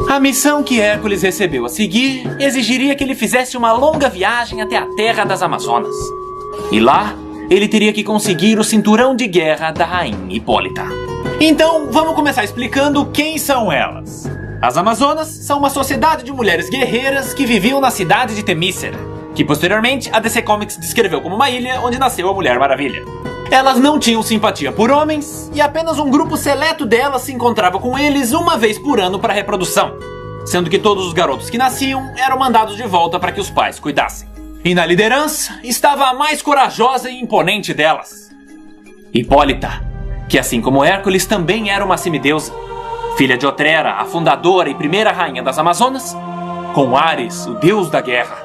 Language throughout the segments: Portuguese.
A missão que Hércules recebeu a seguir exigiria que ele fizesse uma longa viagem até a terra das Amazonas. E lá, ele teria que conseguir o cinturão de guerra da rainha Hipólita. Então, vamos começar explicando quem são elas. As Amazonas são uma sociedade de mulheres guerreiras que viviam na cidade de Temícera, que posteriormente a DC Comics descreveu como uma ilha onde nasceu a Mulher Maravilha. Elas não tinham simpatia por homens e apenas um grupo seleto delas se encontrava com eles uma vez por ano para reprodução, sendo que todos os garotos que nasciam eram mandados de volta para que os pais cuidassem. E na liderança estava a mais corajosa e imponente delas, Hipólita, que assim como Hércules também era uma semideusa, filha de Otrera, a fundadora e primeira rainha das Amazonas, com Ares, o deus da guerra.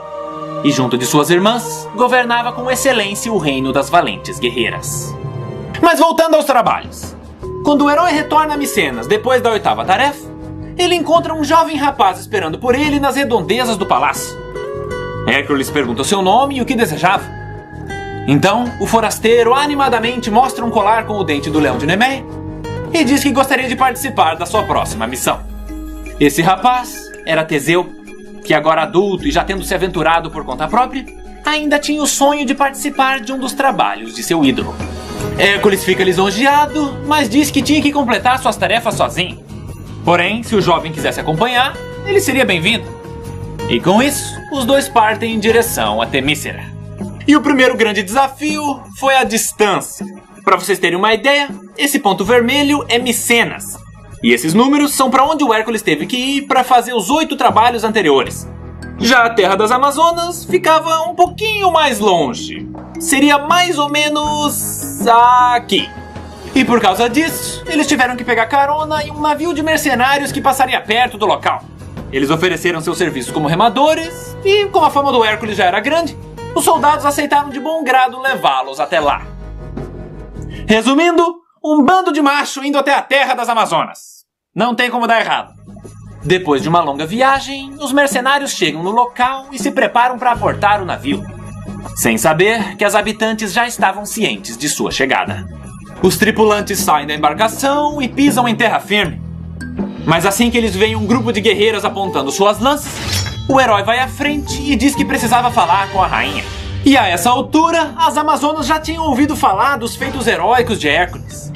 E junto de suas irmãs, governava com excelência o reino das valentes guerreiras. Mas voltando aos trabalhos. Quando o herói retorna a Micenas depois da 8ª tarefa, ele encontra um jovem rapaz esperando por ele nas redondezas do palácio. Hércules pergunta o seu nome e o que desejava. Então, o forasteiro animadamente mostra um colar com o dente do leão de Nemeia e diz que gostaria de participar da sua próxima missão. Esse rapaz era Teseu, que agora adulto e já tendo se aventurado por conta própria, ainda tinha o sonho de participar de um dos trabalhos de seu ídolo. Hércules fica lisonjeado, mas diz que tinha que completar suas tarefas sozinho. Porém, se o jovem quisesse acompanhar, ele seria bem-vindo. E com isso, os dois partem em direção a Temícera. E o primeiro grande desafio foi a distância. Para vocês terem uma ideia, esse ponto vermelho é Micenas. E esses números são para onde o Hércules teve que ir para fazer os 8 trabalhos anteriores. Já a Terra das Amazonas ficava um pouquinho mais longe. Seria mais ou menos aqui. E por causa disso, eles tiveram que pegar carona em um navio de mercenários que passaria perto do local. Eles ofereceram seus serviços como remadores e, como a fama do Hércules já era grande, os soldados aceitaram de bom grado levá-los até lá. Resumindo, um bando de macho indo até a Terra das Amazonas. Não tem como dar errado. Depois de uma longa viagem, os mercenários chegam no local e se preparam para aportar o navio, sem saber que as habitantes já estavam cientes de sua chegada. Os tripulantes saem da embarcação e pisam em terra firme. Mas assim que eles veem um grupo de guerreiras apontando suas lanças, o herói vai à frente e diz que precisava falar com a rainha. E a essa altura, as Amazonas já tinham ouvido falar dos feitos heróicos de Hércules.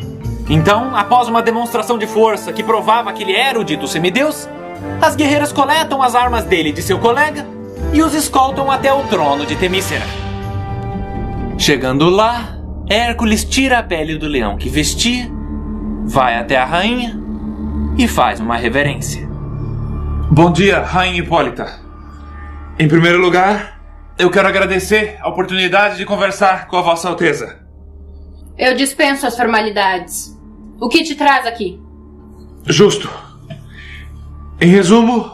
Então, após uma demonstração de força que provava que ele era o dito semideus, as guerreiras coletam as armas dele e de seu colega e os escoltam até o trono de Temícera. Chegando lá, Hércules tira a pele do leão que vestia, vai até a rainha e faz uma reverência. Bom dia, Rainha Hipólita. Em primeiro lugar, eu quero agradecer a oportunidade de conversar com a Vossa Alteza. Eu dispenso as formalidades. O que te traz aqui? Justo. Em resumo,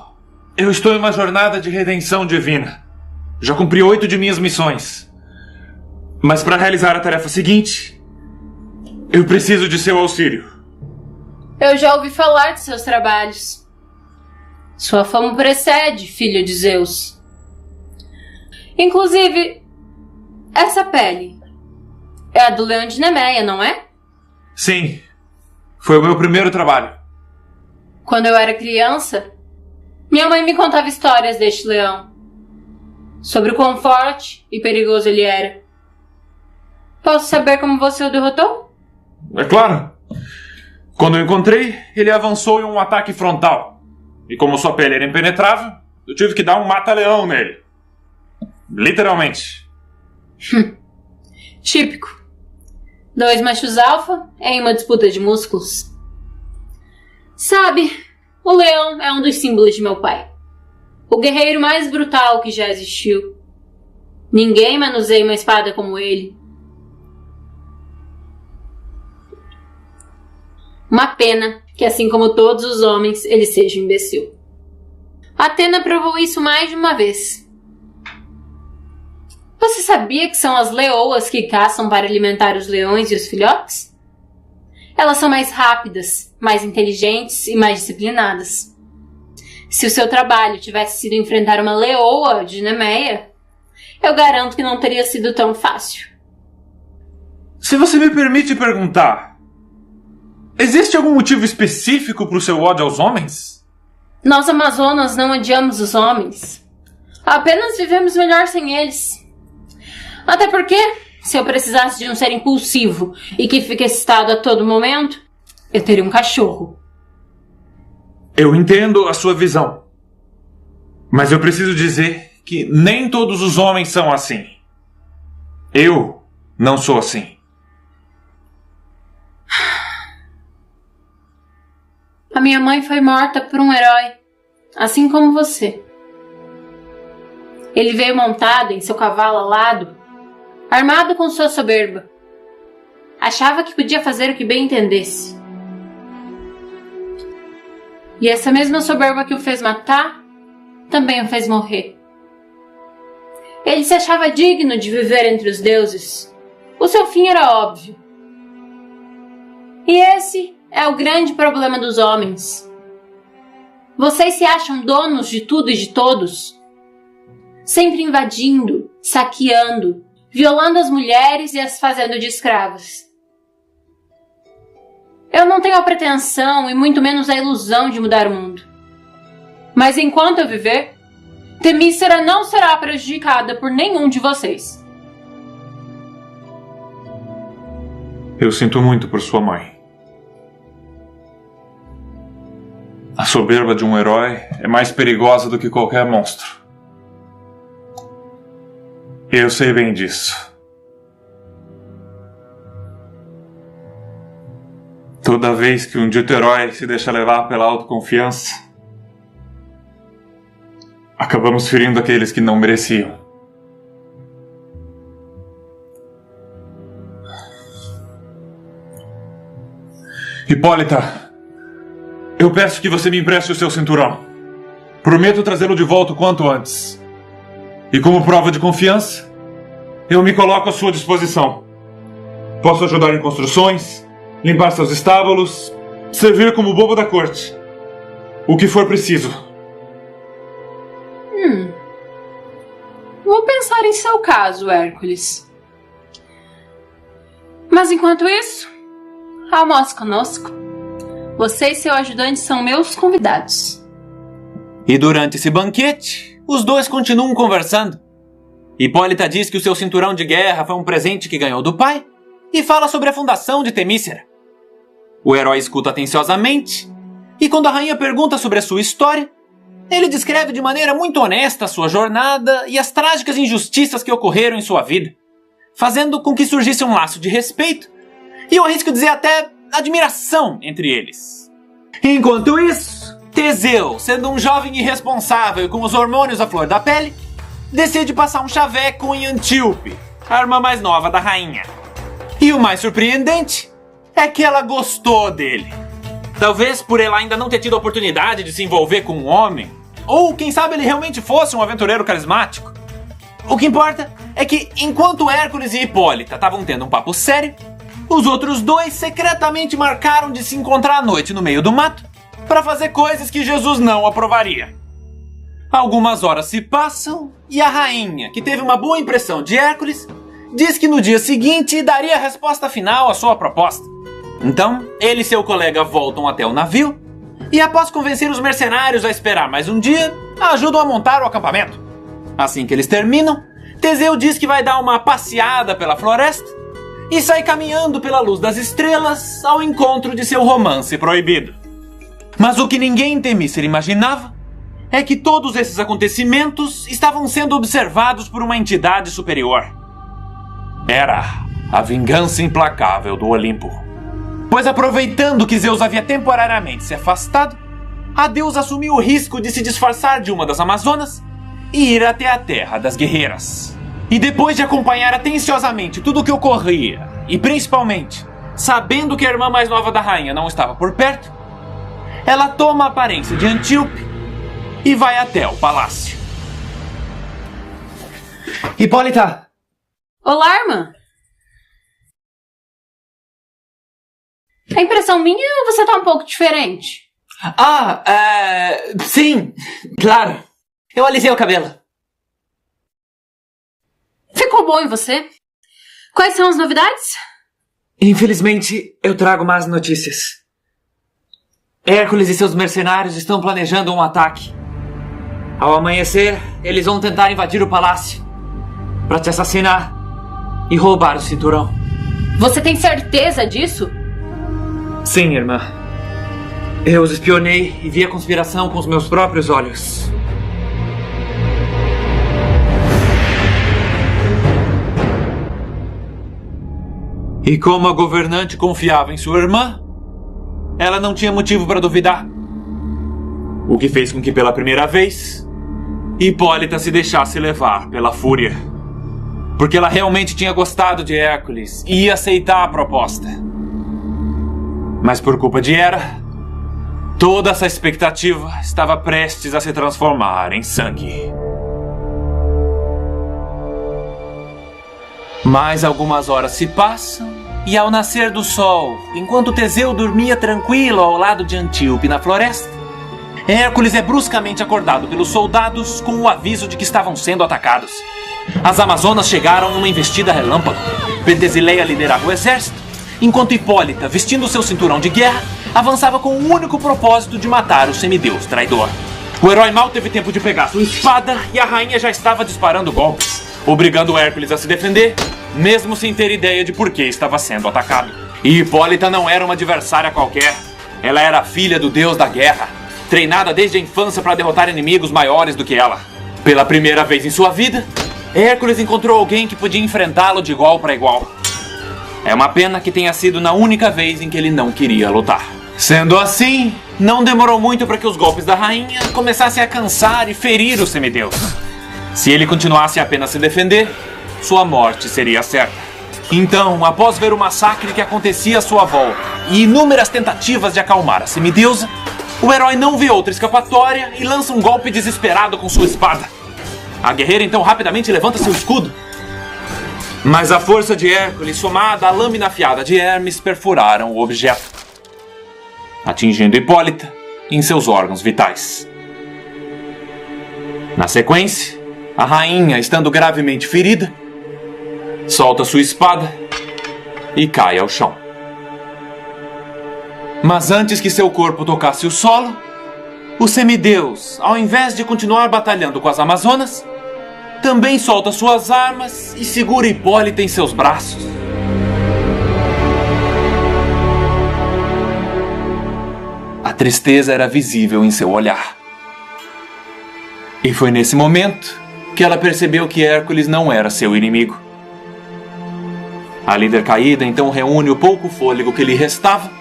eu estou em uma jornada de redenção divina. Já cumpri 8 de minhas missões. Mas para realizar a tarefa seguinte, eu preciso de seu auxílio. Eu já ouvi falar de seus trabalhos. Sua fama precede, filho de Zeus. Inclusive, essa pele é a do leão de Nemeia, não é? Sim, foi o meu primeiro trabalho. Quando eu era criança, minha mãe me contava histórias deste leão, sobre o quão forte e perigoso ele era. Posso saber como você o derrotou? É claro. Quando eu encontrei, ele avançou em um ataque frontal. E como sua pele era impenetrável, eu tive que dar um mata-leão nele. Literalmente. Típico. 2 machos alfa em uma disputa de músculos. Sabe, o leão é um dos símbolos de meu pai. O guerreiro mais brutal que já existiu. Ninguém manuseia uma espada como ele. Uma pena que, assim como todos os homens, ele seja um imbecil. Atena provou isso mais de uma vez. Você sabia que são as leoas que caçam para alimentar os leões e os filhotes? Elas são mais rápidas, mais inteligentes e mais disciplinadas. Se o seu trabalho tivesse sido enfrentar uma leoa de Nemeia, eu garanto que não teria sido tão fácil. Se você me permite perguntar, existe algum motivo específico para o seu ódio aos homens? Nós Amazonas não odiamos os homens. Apenas vivemos melhor sem eles. Até porque, se eu precisasse de um ser impulsivo e que fica excitado a todo momento, eu teria um cachorro. Eu entendo a sua visão. Mas eu preciso dizer que nem todos os homens são assim. Eu não sou assim. A minha mãe foi morta por um herói, assim como você. Ele veio montado em seu cavalo alado, armado com sua soberba. Achava que podia fazer o que bem entendesse. E essa mesma soberba que o fez matar, também o fez morrer. Ele se achava digno de viver entre os deuses. O seu fim era óbvio. E esse é o grande problema dos homens. Vocês se acham donos de tudo e de todos, sempre invadindo, saqueando, violando as mulheres e as fazendo de escravas. Eu não tenho a pretensão e muito menos a ilusão de mudar o mundo. Mas enquanto eu viver, Temícera não será prejudicada por nenhum de vocês. Eu sinto muito por sua mãe. A soberba de um herói é mais perigosa do que qualquer monstro. Eu sei bem disso. Toda vez que um dito herói se deixa levar pela autoconfiança, acabamos ferindo aqueles que não mereciam. Hipólita, eu peço que você me empreste o seu cinturão. Prometo trazê-lo de volta o quanto antes. E como prova de confiança, eu me coloco à sua disposição. Posso ajudar em construções, limpar seus estábulos, servir como bobo da corte. O que for preciso. Vou pensar em seu caso, Hércules. Mas enquanto isso, almoce conosco. Você e seu ajudante são meus convidados. E durante esse banquete, os dois continuam conversando. Hipólita diz que o seu cinturão de guerra foi um presente que ganhou do pai e fala sobre a fundação de Temícera. O herói escuta atenciosamente e quando a rainha pergunta sobre a sua história, ele descreve de maneira muito honesta a sua jornada e as trágicas injustiças que ocorreram em sua vida, fazendo com que surgisse um laço de respeito e eu arrisco dizer até admiração entre eles. Enquanto isso, Teseu, sendo um jovem irresponsável e com os hormônios à flor da pele, decide passar um chaveco em Antíope, a irmã mais nova da rainha. E o mais surpreendente é que ela gostou dele. Talvez por ela ainda não ter tido a oportunidade de se envolver com um homem, ou quem sabe ele realmente fosse um aventureiro carismático. O que importa é que enquanto Hércules e Hipólita estavam tendo um papo sério, os outros dois secretamente marcaram de se encontrar à noite no meio do mato para fazer coisas que Jesus não aprovaria. Algumas horas se passam e a rainha, que teve uma boa impressão de Hércules, diz que no dia seguinte daria a resposta final à sua proposta. Então, ele e seu colega voltam até o navio e, após convencer os mercenários a esperar mais um dia, ajudam a montar o acampamento. Assim que eles terminam, Teseu diz que vai dar uma passeada pela floresta e sai caminhando pela luz das estrelas ao encontro de seu romance proibido. Mas o que ninguém em Temícera imaginava é que todos esses acontecimentos estavam sendo observados por uma entidade superior. Era a vingança implacável do Olimpo. Pois aproveitando que Zeus havia temporariamente se afastado, a deusa assumiu o risco de se disfarçar de uma das Amazonas e ir até a terra das guerreiras. E depois de acompanhar atenciosamente tudo o que ocorria, e principalmente sabendo que a irmã mais nova da rainha não estava por perto, ela toma a aparência de Antíope e vai até o palácio. Hipólita! Olá, irmã! É impressão minha ou você tá um pouco diferente? Sim, claro. Eu alisei o cabelo. Ficou bom em você? Quais são as novidades? Infelizmente, eu trago más notícias. Hércules e seus mercenários estão planejando um ataque. Ao amanhecer, eles vão tentar invadir o palácio para te assassinar e roubar o cinturão. Você tem certeza disso? Sim, irmã. Eu os espionei e vi a conspiração com os meus próprios olhos. E como a governante confiava em sua irmã, ela não tinha motivo para duvidar. O que fez com que, pela primeira vez, Hipólita se deixasse levar pela fúria. Porque ela realmente tinha gostado de Hércules e ia aceitar a proposta. Mas por culpa de Hera, toda essa expectativa estava prestes a se transformar em sangue. Mais algumas horas se passam e ao nascer do sol, enquanto Teseu dormia tranquilo ao lado de Antíope na floresta, Hércules é bruscamente acordado pelos soldados com o aviso de que estavam sendo atacados. As Amazonas chegaram numa investida relâmpago. Pentesileia liderava o exército, enquanto Hipólita, vestindo seu cinturão de guerra, avançava com o único propósito de matar o semideus traidor. O herói mal teve tempo de pegar sua espada e a rainha já estava disparando golpes, obrigando Hércules a se defender, mesmo sem ter ideia de por que estava sendo atacado. E Hipólita não era uma adversária qualquer. Ela era a filha do deus da guerra, treinada desde a infância para derrotar inimigos maiores do que ela. Pela primeira vez em sua vida, Hércules encontrou alguém que podia enfrentá-lo de igual para igual. É uma pena que tenha sido na única vez em que ele não queria lutar. Sendo assim, não demorou muito para que os golpes da rainha começassem a cansar e ferir o semideus. Se ele continuasse a apenas se defender, sua morte seria certa. Então, após ver o massacre que acontecia à sua volta e inúmeras tentativas de acalmar a semideusa, o herói não vê outra escapatória e lança um golpe desesperado com sua espada. A guerreira então rapidamente levanta seu escudo. Mas a força de Hércules, somada à lâmina afiada de Hermes, perfuraram o objeto, atingindo Hipólita em seus órgãos vitais. Na sequência, a rainha, estando gravemente ferida, solta sua espada e cai ao chão. Mas antes que seu corpo tocasse o solo, o semideus, ao invés de continuar batalhando com as Amazonas, também solta suas armas e segura Hipólita em seus braços. A tristeza era visível em seu olhar. E foi nesse momento que ela percebeu que Hércules não era seu inimigo. A líder caída então reúne o pouco fôlego que lhe restava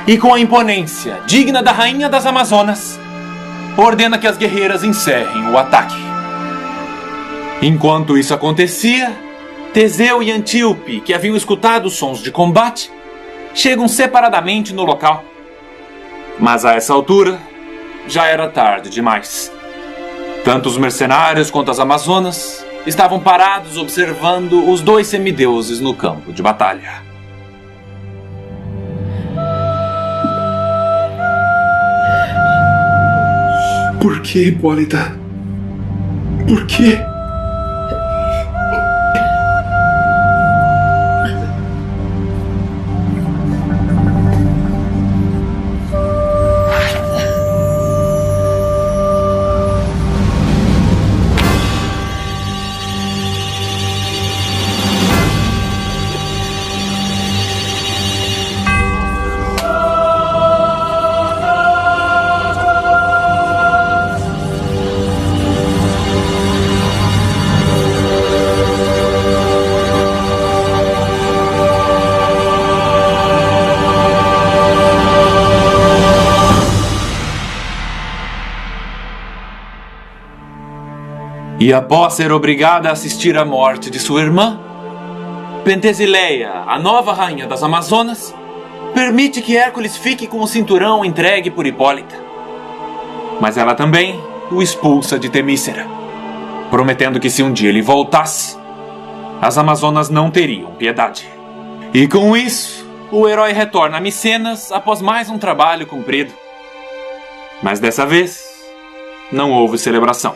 e, com a imponência digna da rainha das Amazonas, ordena que as guerreiras encerrem o ataque. Enquanto isso acontecia, Teseu e Antíope, que haviam escutado os sons de combate, chegam separadamente no local. Mas a essa altura, já era tarde demais. Tanto os mercenários quanto as Amazonas estavam parados observando os dois semideuses no campo de batalha. Por que, Hipólita? Por quê? E após ser obrigada a assistir à morte de sua irmã, Pentesileia, a nova rainha das Amazonas, permite que Hércules fique com o cinturão entregue por Hipólita. Mas ela também o expulsa de Temícera, prometendo que se um dia ele voltasse, as Amazonas não teriam piedade. E com isso, o herói retorna a Micenas após mais um trabalho cumprido. Mas dessa vez, não houve celebração.